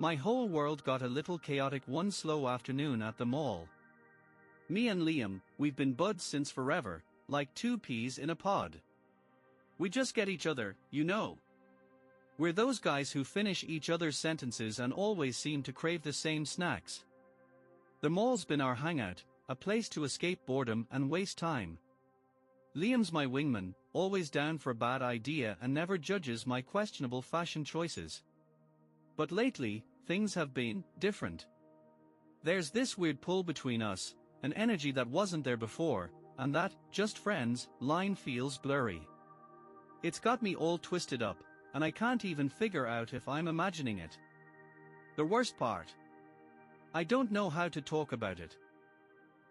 My whole world got a little chaotic one slow afternoon at the mall. Me and Liam, we've been buds since forever, like two peas in a pod. We just get each other, you know. We're those guys who finish each other's sentences and always seem to crave the same snacks. The mall's been our hangout, a place to escape boredom and waste time. Liam's my wingman, always down for a bad idea and never judges my questionable fashion choices. But lately, things have been different. There's this weird pull between us, an energy that wasn't there before, and that, just friends, line feels blurry. It's got me all twisted up, and I can't even figure out if I'm imagining it. The worst part? I don't know how to talk about it.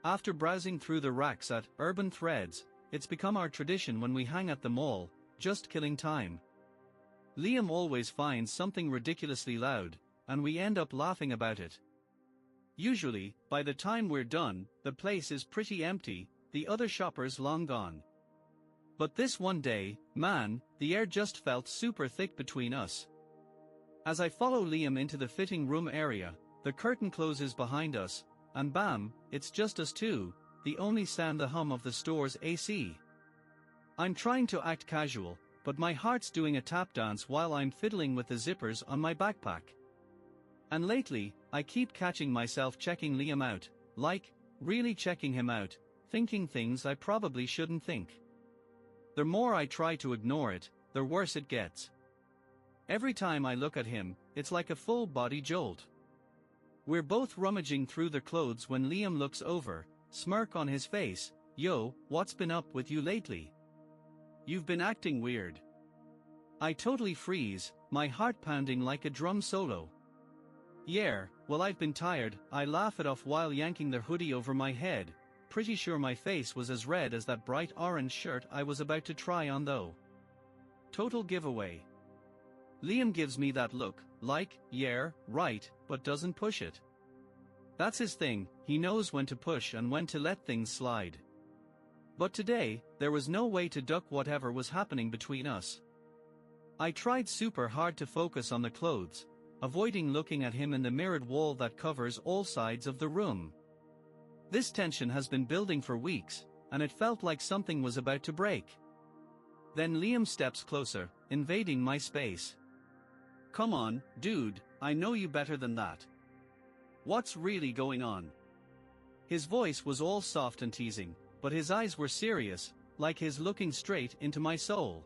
After browsing through the racks at Urban Threads, it's become our tradition when we hang at the mall, just killing time. Liam always finds something ridiculously loud, and we end up laughing about it. Usually, by the time we're done, the place is pretty empty, the other shoppers long gone. But this one day, man, the air just felt super thick between us. As I follow Liam into the fitting room area, the curtain closes behind us, and bam, it's just us two, the only sound the hum of the store's AC. I'm trying to act casual, but my heart's doing a tap dance while I'm fiddling with the zippers on my backpack. And lately, I keep catching myself checking Liam out, like, really checking him out, thinking things I probably shouldn't think. The more I try to ignore it, the worse it gets. Every time I look at him, it's like a full-body jolt. We're both rummaging through the clothes when Liam looks over, smirk on his face. Yo, what's been up with you lately? You've been acting weird. I totally freeze, my heart pounding like a drum solo. Yeah, well, I've been tired, I laugh it off while yanking the hoodie over my head, pretty sure my face was as red as that bright orange shirt I was about to try on though. Total giveaway. Liam gives me that look, like, yeah, right, but doesn't push it. That's his thing, he knows when to push and when to let things slide. But today, there was no way to duck whatever was happening between us. I tried super hard to focus on the clothes, avoiding looking at him in the mirrored wall that covers all sides of the room. This tension has been building for weeks, and it felt like something was about to break. Then Liam steps closer, invading my space. Come on, dude, I know you better than that. What's really going on? His voice was all soft and teasing, but his eyes were serious, like he's looking straight into my soul.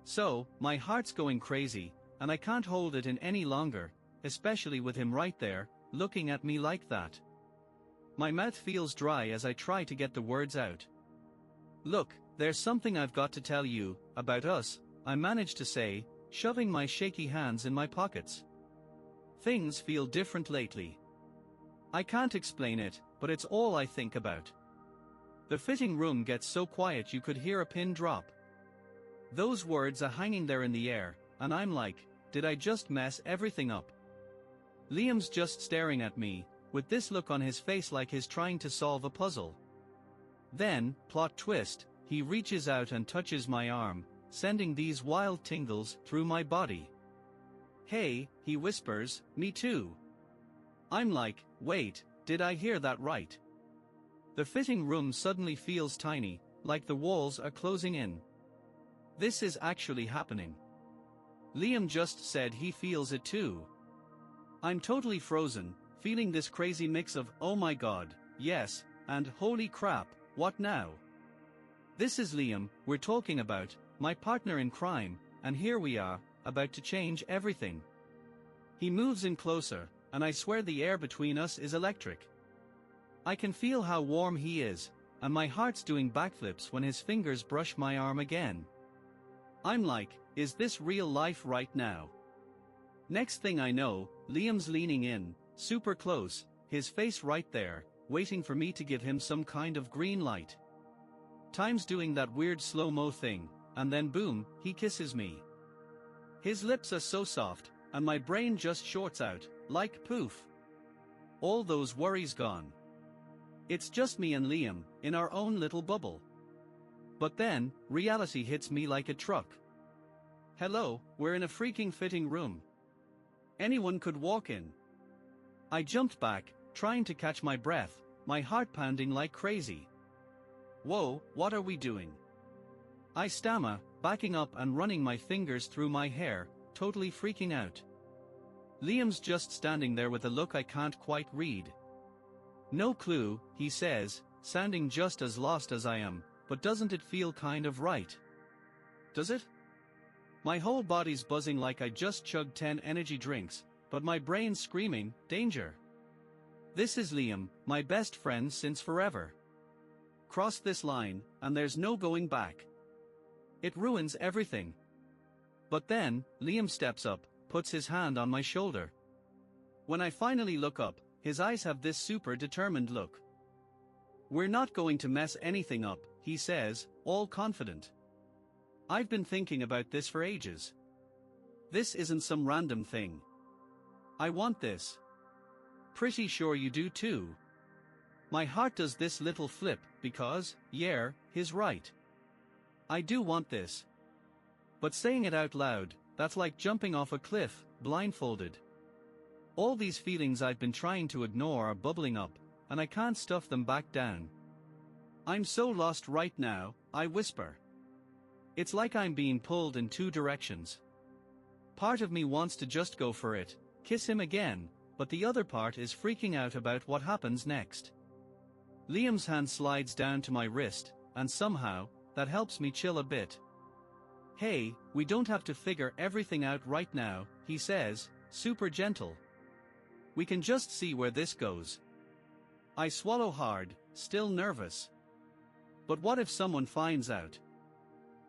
So, my heart's going crazy, and I can't hold it in any longer, especially with him right there, looking at me like that. My mouth feels dry as I try to get the words out. Look, there's something I've got to tell you, about us, I managed to say, shoving my shaky hands in my pockets. Things feel different lately. I can't explain it, but it's all I think about. The fitting room gets so quiet you could hear a pin drop. Those words are hanging there in the air, and I'm like, did I just mess everything up? Liam's just staring at me, with this look on his face like he's trying to solve a puzzle. Then, plot twist, he reaches out and touches my arm, sending these wild tingles through my body. Hey, he whispers, me too. I'm like, wait, did I hear that right? The fitting room suddenly feels tiny, like the walls are closing in. This is actually happening. Liam just said he feels it too. I'm totally frozen, feeling this crazy mix of, oh my god, yes, and holy crap, what now? This is Liam, we're talking about, my partner in crime, and here we are, about to change everything. He moves in closer, and I swear the air between us is electric. I can feel how warm he is, and my heart's doing backflips when his fingers brush my arm again. I'm like, is this real life right now? Next thing I know, Liam's leaning in, super close, his face right there, waiting for me to give him some kind of green light. Time's doing that weird slow-mo thing, and then boom, he kisses me. His lips are so soft, and my brain just shorts out, like poof. All those worries gone. It's just me and Liam, in our own little bubble. But then, reality hits me like a truck. Hello, we're in a freaking fitting room. Anyone could walk in. I jumped back, trying to catch my breath, my heart pounding like crazy. Whoa, what are we doing? I stammer, backing up and running my fingers through my hair, totally freaking out. Liam's just standing there with a look I can't quite read. No clue, he says, sounding just as lost as I am, but doesn't it feel kind of right? Does it? My whole body's buzzing like I just chugged 10 energy drinks, but my brain's screaming, danger. This is Liam, my best friend since forever. Cross this line, and there's no going back. It ruins everything. But then, Liam steps up, puts his hand on my shoulder. When I finally look up, his eyes have this super determined look. We're not going to mess anything up, he says, all confident. I've been thinking about this for ages. This isn't some random thing. I want this. Pretty sure you do too. My heart does this little flip, because, yeah, he's right. I do want this. But saying it out loud, that's like jumping off a cliff, blindfolded. All these feelings I've been trying to ignore are bubbling up, and I can't stuff them back down. I'm so lost right now, I whisper. It's like I'm being pulled in two directions. Part of me wants to just go for it, kiss him again, but the other part is freaking out about what happens next. Liam's hand slides down to my wrist, and somehow, that helps me chill a bit. Hey, we don't have to figure everything out right now, he says, super gentle. We can just see where this goes. I swallow hard, still nervous. But what if someone finds out?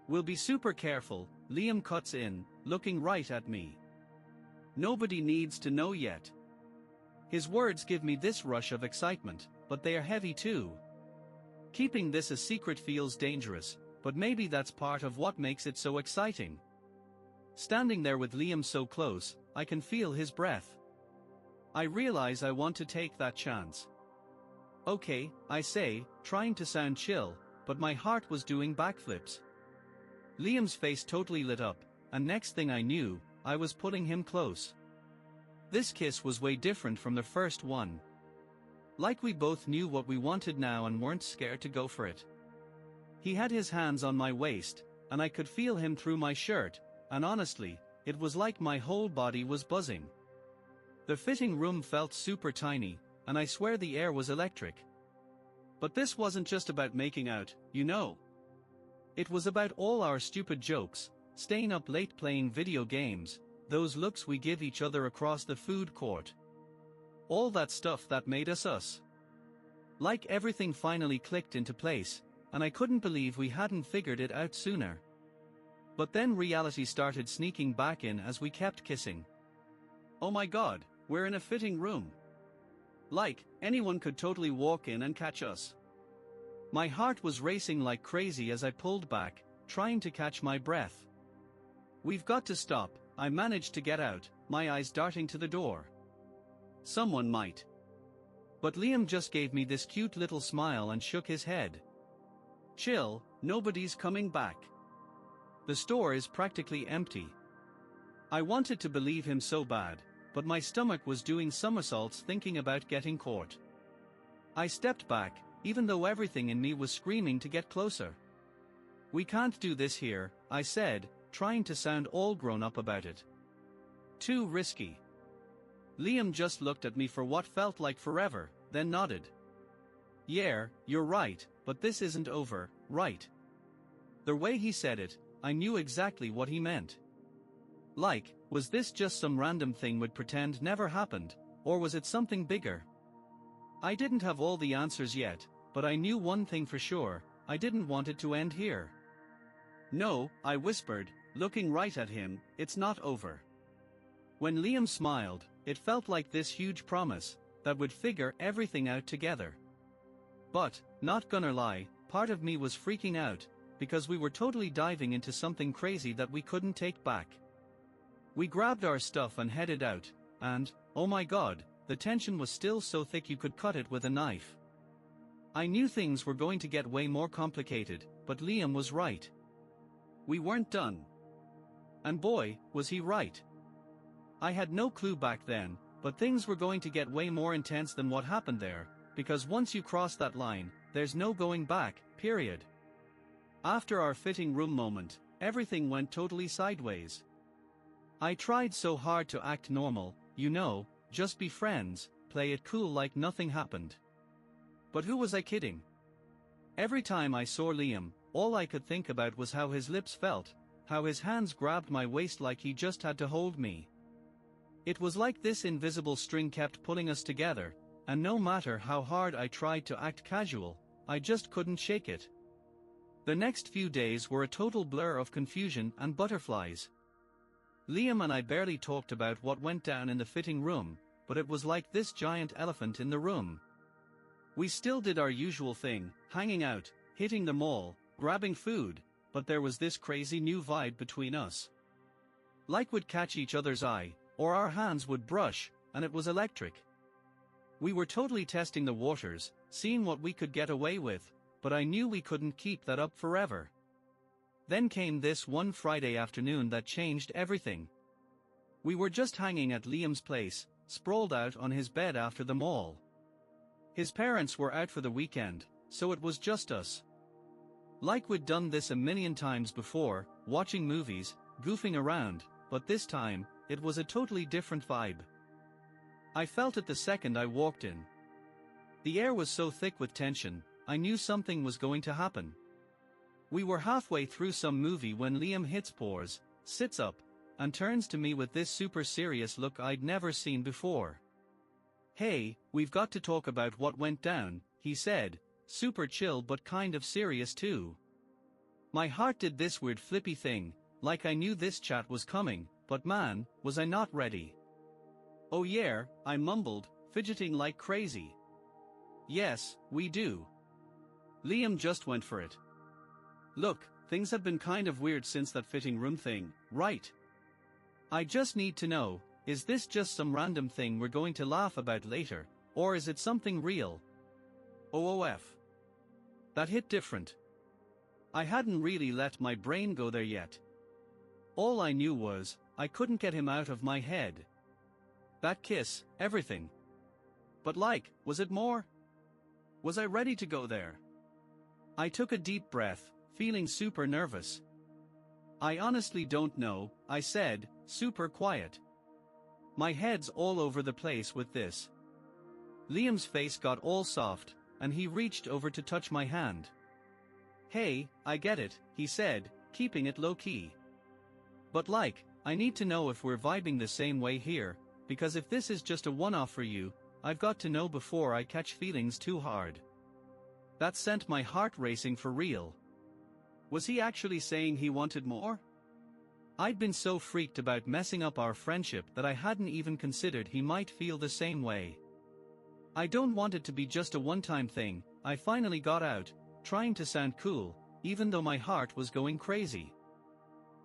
We'll be super careful, Liam cuts in, looking right at me. Nobody needs to know yet. His words give me this rush of excitement, but they are heavy too. Keeping this a secret feels dangerous, but maybe that's part of what makes it so exciting. Standing there with Liam so close, I can feel his breath. I realize I want to take that chance. Okay, I say, trying to sound chill, but my heart was doing backflips. Liam's face totally lit up, and next thing I knew, I was pulling him close. This kiss was way different from the first one. Like we both knew what we wanted now and weren't scared to go for it. He had his hands on my waist, and I could feel him through my shirt, and honestly, it was like my whole body was buzzing. The fitting room felt super tiny, and I swear the air was electric. But this wasn't just about making out, you know. It was about all our stupid jokes, staying up late playing video games, those looks we give each other across the food court. All that stuff that made us us. Like everything finally clicked into place, and I couldn't believe we hadn't figured it out sooner. But then reality started sneaking back in as we kept kissing. Oh my god, we're in a fitting room. Like, anyone could totally walk in and catch us. My heart was racing like crazy as I pulled back, trying to catch my breath. We've got to stop, I managed to get out, my eyes darting to the door. Someone might. But Liam just gave me this cute little smile and shook his head. Chill, nobody's coming back. The store is practically empty. I wanted to believe him so bad, but my stomach was doing somersaults thinking about getting caught. I stepped back, even though everything in me was screaming to get closer. We can't do this here, I said, trying to sound all grown up about it. Too risky. Liam just looked at me for what felt like forever, then nodded. Yeah, you're right, but this isn't over, right? The way he said it, I knew exactly what he meant. Like, was this just some random thing we'd pretend never happened, or was it something bigger? I didn't have all the answers yet, but I knew one thing for sure, I didn't want it to end here. No, I whispered, looking right at him, it's not over. When Liam smiled, it felt like this huge promise, that we'd figure everything out together. But, not gonna lie, part of me was freaking out, because we were totally diving into something crazy that we couldn't take back. We grabbed our stuff and headed out, and, oh my god, the tension was still so thick you could cut it with a knife. I knew things were going to get way more complicated, but Liam was right. We weren't done. And boy, was he right. I had no clue back then, but things were going to get way more intense than what happened there, because once you cross that line, there's no going back, period. After our fitting room moment, everything went totally sideways. I tried so hard to act normal, just be friends, play it cool like nothing happened. But who was I kidding? Every time I saw Liam, all I could think about was how his lips felt, how his hands grabbed my waist like he just had to hold me. It was like this invisible string kept pulling us together, and no matter how hard I tried to act casual, I just couldn't shake it. The next few days were a total blur of confusion and butterflies. Liam and I barely talked about what went down in the fitting room, but it was like this giant elephant in the room. We still did our usual thing, hanging out, hitting the mall, grabbing food, but there was this crazy new vibe between us. Like we'd catch each other's eye, or our hands would brush, and it was electric. We were totally testing the waters, seeing what we could get away with, but I knew we couldn't keep that up forever. Then came this one Friday afternoon that changed everything. We were just hanging at Liam's place, sprawled out on his bed after the mall. His parents were out for the weekend, so it was just us. Like we'd done this a million times before, watching movies, goofing around, but this time, it was a totally different vibe. I felt it the second I walked in. The air was so thick with tension, I knew something was going to happen. We were halfway through some movie when Liam hits pause, sits up, and turns to me with this super serious look I'd never seen before. "Hey, we've got to talk about what went down," he said, super chill but kind of serious too. My heart did this weird flippy thing, like I knew this chat was coming, but man, was I not ready. "Oh yeah," I mumbled, fidgeting like crazy. "Yes, we do." Liam just went for it. "Look, things have been kind of weird since that fitting room thing, right? I just need to know, is this just some random thing we're going to laugh about later, or is it something real?" OOF. That hit different. I hadn't really let my brain go there yet. All I knew was, I couldn't get him out of my head. That kiss, everything. But was it more? Was I ready to go there? I took a deep breath, feeling super nervous. "I honestly don't know," I said, super quiet. My head's all over the place with this. Liam's face got all soft, and he reached over to touch my hand. "Hey, I get it," he said, keeping it low-key. "But I need to know if we're vibing the same way here, because if this is just a one-off for you, I've got to know before I catch feelings too hard." That sent my heart racing for real. Was he actually saying he wanted more? I'd been so freaked about messing up our friendship that I hadn't even considered he might feel the same way. "I don't want it to be just a one-time thing," I finally got out, trying to sound cool, even though my heart was going crazy.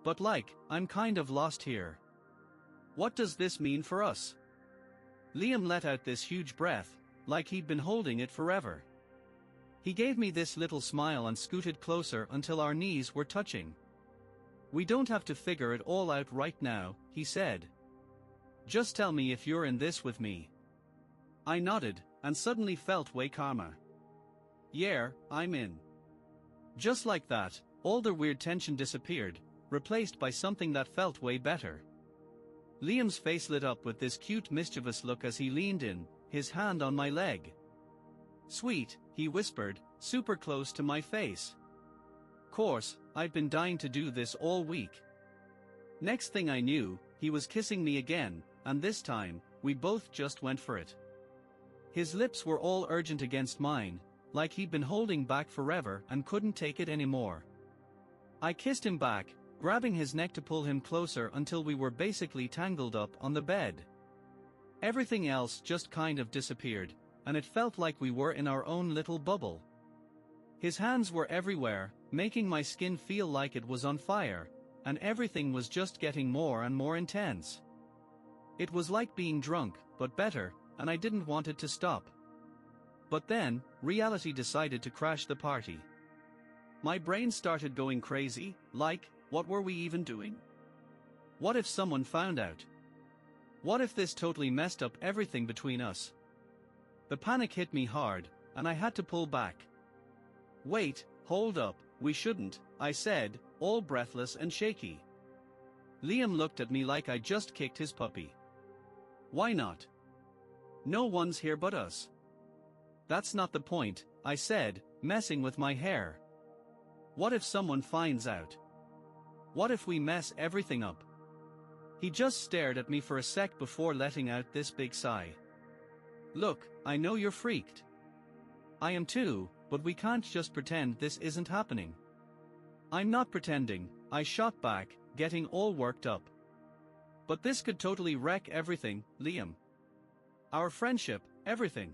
"But I'm kind of lost here. What does this mean for us?" Liam let out this huge breath, like he'd been holding it forever. He gave me this little smile and scooted closer until our knees were touching. "We don't have to figure it all out right now," he said. "Just tell me if you're in this with me." I nodded, and suddenly felt way calmer. "Yeah, I'm in." Just like that, all the weird tension disappeared, replaced by something that felt way better. Liam's face lit up with this cute mischievous look as he leaned in, his hand on my leg. "Sweet," he whispered, super close to my face. Course, I'd been dying to do this all week. Next thing I knew, he was kissing me again, and this time, we both just went for it. His lips were all urgent against mine, like he'd been holding back forever and couldn't take it anymore. I kissed him back, grabbing his neck to pull him closer until we were basically tangled up on the bed. Everything else just kind of disappeared, and it felt like we were in our own little bubble. His hands were everywhere, making my skin feel like it was on fire, and everything was just getting more and more intense. It was like being drunk, but better, and I didn't want it to stop. But then, reality decided to crash the party. My brain started going crazy, what were we even doing? What if someone found out? What if this totally messed up everything between us? The panic hit me hard, and I had to pull back. Wait, hold up, we shouldn't, I said, all breathless and shaky. Liam looked at me like I just kicked his puppy. Why not? No one's here but us. That's not the point, I said, messing with my hair. What if someone finds out? What if we mess everything up? He just stared at me for a sec before letting out this big sigh. Look, I know you're freaked. I am too, but we can't just pretend this isn't happening. I'm not pretending, I shot back, getting all worked up. But this could totally wreck everything, Liam. Our friendship, everything.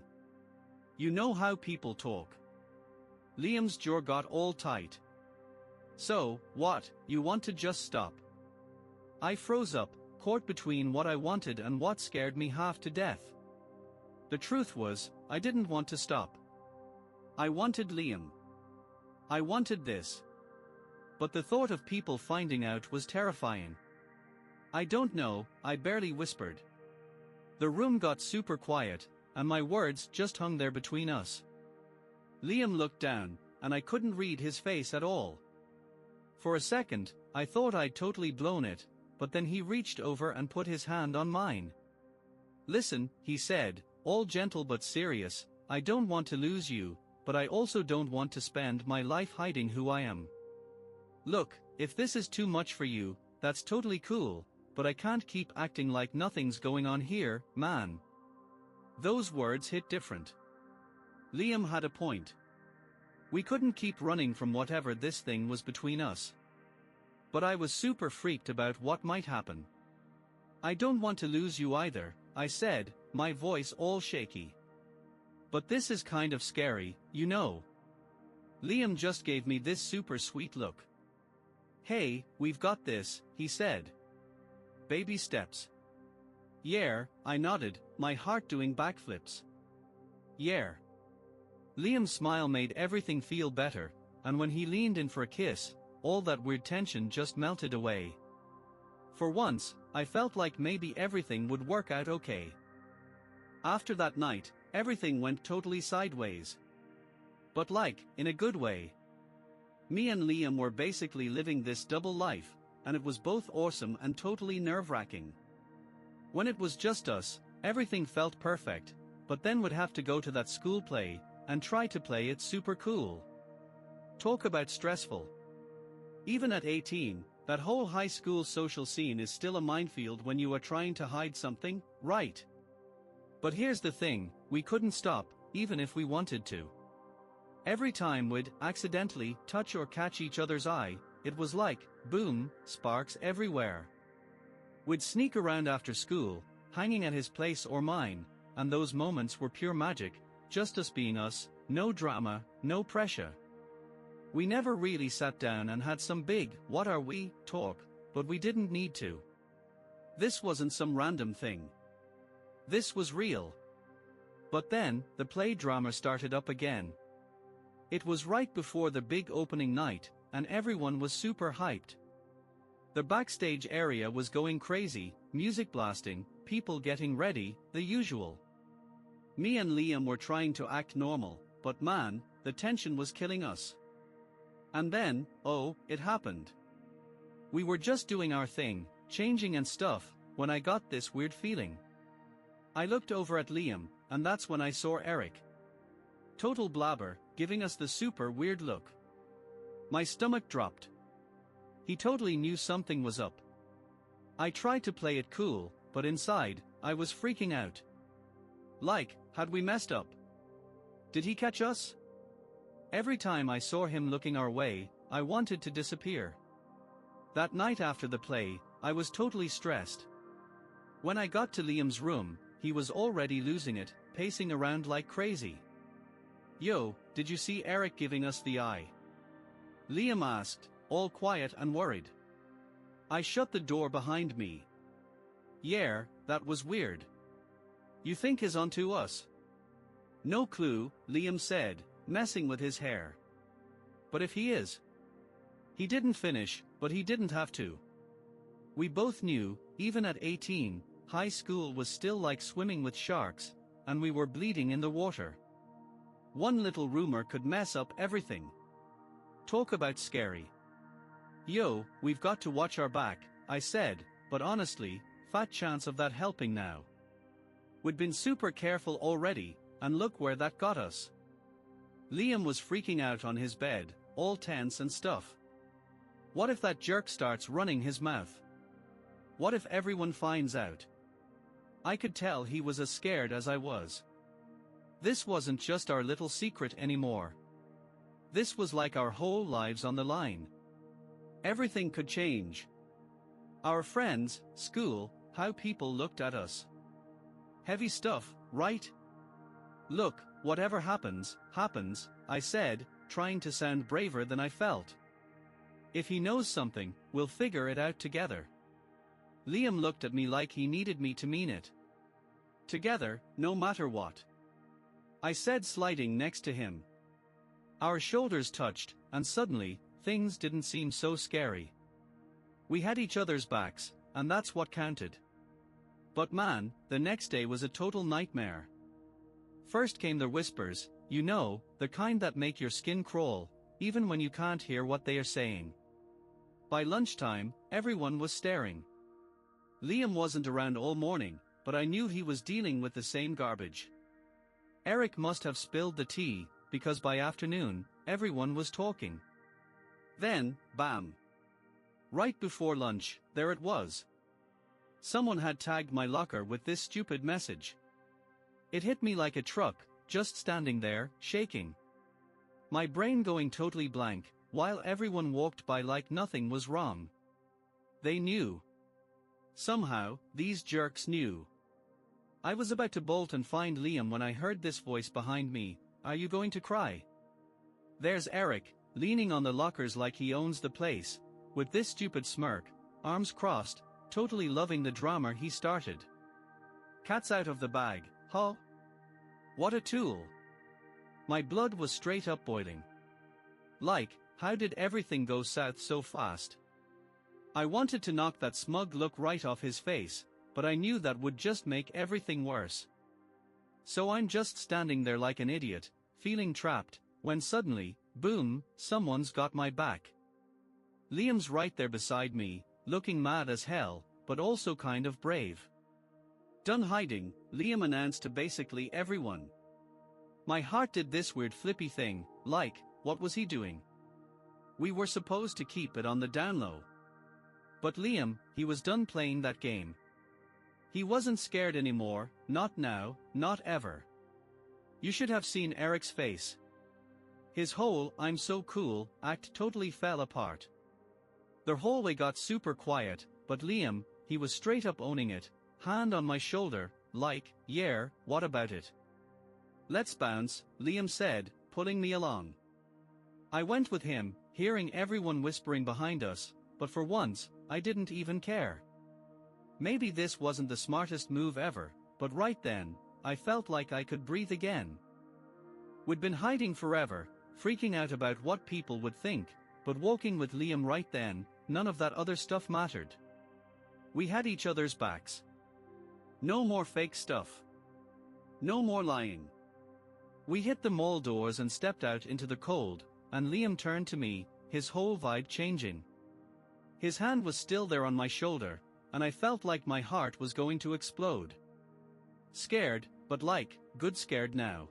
You know how people talk. Liam's jaw got all tight. So, what, you want to just stop? I froze up, caught between what I wanted and what scared me half to death. The truth was, I didn't want to stop. I wanted Liam. I wanted this. But the thought of people finding out was terrifying. I don't know, I barely whispered. The room got super quiet, and my words just hung there between us. Liam looked down, and I couldn't read his face at all. For a second, I thought I'd totally blown it, but then he reached over and put his hand on mine. Listen, he said, all gentle but serious, I don't want to lose you, but I also don't want to spend my life hiding who I am. Look, if this is too much for you, that's totally cool, but I can't keep acting like nothing's going on here, man. Those words hit different. Liam had a point. We couldn't keep running from whatever this thing was between us. But I was super freaked about what might happen. I don't want to lose you either, I said, my voice all shaky. But this is kind of scary, you know. Liam just gave me this super sweet look. Hey, we've got this, he said. Baby steps. Yeah, I nodded, my heart doing backflips. Yeah. Liam's smile made everything feel better, and when he leaned in for a kiss, all that weird tension just melted away. For once, I felt like maybe everything would work out okay. After that night, everything went totally sideways. But like, in a good way. Me and Liam were basically living this double life, and it was both awesome and totally nerve-wracking. When it was just us, everything felt perfect, but then would have to go to that school play, and try to play it super cool. Talk about stressful. Even at 18, that whole high school social scene is still a minefield when you are trying to hide something, right? But here's the thing, we couldn't stop, even if we wanted to. Every time we'd accidentally touch or catch each other's eye, it was like, boom, sparks everywhere. We'd sneak around after school, hanging at his place or mine, and those moments were pure magic, just us being us, no drama, no pressure. We never really sat down and had some big, what are we, talk, but we didn't need to. This wasn't some random thing. This was real. But then, the play drama started up again. It was right before the big opening night, and everyone was super hyped. The backstage area was going crazy, music blasting, people getting ready, the usual. Me and Liam were trying to act normal, but man, the tension was killing us. And then, oh, it happened. We were just doing our thing, changing and stuff, when I got this weird feeling. I looked over at Liam, and that's when I saw Eric. Total blabber, giving us the super weird look. My stomach dropped. He totally knew something was up. I tried to play it cool, but inside, I was freaking out. Like, had we messed up? Did he catch us? Every time I saw him looking our way, I wanted to disappear. That night after the play, I was totally stressed. When I got to Liam's room, he was already losing it, pacing around like crazy. Yo, did you see Eric giving us the eye? Liam asked, all quiet and worried. I shut the door behind me. Yeah, that was weird. You think he's onto us? No clue, Liam said, messing with his hair. But if he is? He didn't finish, but he didn't have to. We both knew, even at 18, high school was still like swimming with sharks, and we were bleeding in the water. One little rumor could mess up everything. Talk about scary. Yo, we've got to watch our back, I said, but honestly, fat chance of that helping now. We'd been super careful already, and look where that got us. Liam was freaking out on his bed, all tense and stuff. What if that jerk starts running his mouth? What if everyone finds out? I could tell he was as scared as I was. This wasn't just our little secret anymore. This was like our whole lives on the line. Everything could change. Our friends, school, how people looked at us. Heavy stuff, right? Look, whatever happens, happens, I said, trying to sound braver than I felt. If he knows something, we'll figure it out together. Liam looked at me like he needed me to mean it. Together, no matter what. I said, sliding next to him. Our shoulders touched, and suddenly, things didn't seem so scary. We had each other's backs, and that's what counted. But man, the next day was a total nightmare. First came the whispers, you know, the kind that make your skin crawl, even when you can't hear what they are saying. By lunchtime, everyone was staring. Liam wasn't around all morning, but I knew he was dealing with the same garbage. Eric must have spilled the tea, because by afternoon, everyone was talking. Then, bam! Right before lunch, there it was. Someone had tagged my locker with this stupid message. It hit me like a truck, just standing there, shaking. My brain going totally blank, while everyone walked by like nothing was wrong. They knew. Somehow, these jerks knew. I was about to bolt and find Liam when I heard this voice behind me, are you going to cry? There's Eric, leaning on the lockers like he owns the place, with this stupid smirk, arms crossed, totally loving the drama he started. Cat's out of the bag, huh? What a tool. My blood was straight up boiling. Like, how did everything go south so fast? I wanted to knock that smug look right off his face, but I knew that would just make everything worse. So I'm just standing there like an idiot, feeling trapped, when suddenly, boom, someone's got my back. Liam's right there beside me, looking mad as hell, but also kind of brave. Done hiding, Liam announced to basically everyone. My heart did this weird flippy thing, like, what was he doing? We were supposed to keep it on the down low. But Liam, he was done playing that game. He wasn't scared anymore, not now, not ever. You should have seen Eric's face. His whole "I'm so cool" act totally fell apart. The hallway got super quiet, but Liam, he was straight up owning it, hand on my shoulder, like, yeah, what about it? Let's bounce, Liam said, pulling me along. I went with him, hearing everyone whispering behind us, but for once, I didn't even care. Maybe this wasn't the smartest move ever, but right then, I felt like I could breathe again. We'd been hiding forever, freaking out about what people would think, but walking with Liam right then, none of that other stuff mattered. We had each other's backs. No more fake stuff. No more lying. We hit the mall doors and stepped out into the cold, and Liam turned to me, his whole vibe changing. His hand was still there on my shoulder, and I felt like my heart was going to explode. Scared, but like, good scared now.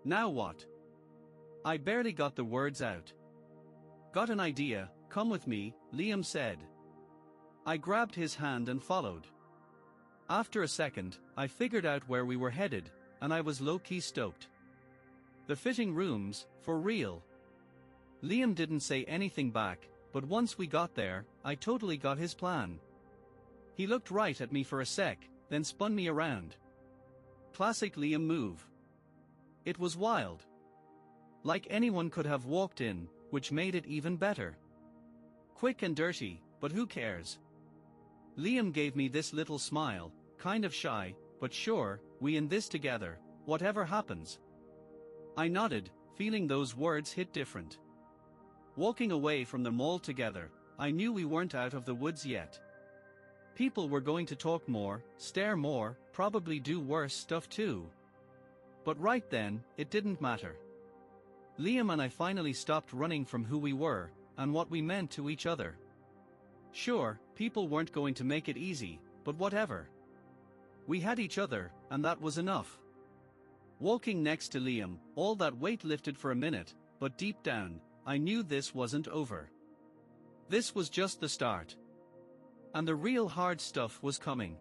Now what? I barely got the words out. Got an idea, come with me, Liam said. I grabbed his hand and followed. After a second, I figured out where we were headed, and I was low-key stoked. The fitting rooms, for real. Liam didn't say anything back, but once we got there, I totally got his plan. He looked right at me for a sec, then spun me around. Classic Liam move. It was wild. Like anyone could have walked in, which made it even better. Quick and dirty, but who cares? Liam gave me this little smile, kind of shy, but sure, we in this together, whatever happens. I nodded, feeling those words hit different. Walking away from the mall together, I knew we weren't out of the woods yet. People were going to talk more, stare more, probably do worse stuff too. But right then, it didn't matter. Liam and I finally stopped running from who we were, and what we meant to each other. Sure, people weren't going to make it easy, but whatever. We had each other, and that was enough. Walking next to Liam, all that weight lifted for a minute, but deep down, I knew this wasn't over. This was just the start. And the real hard stuff was coming.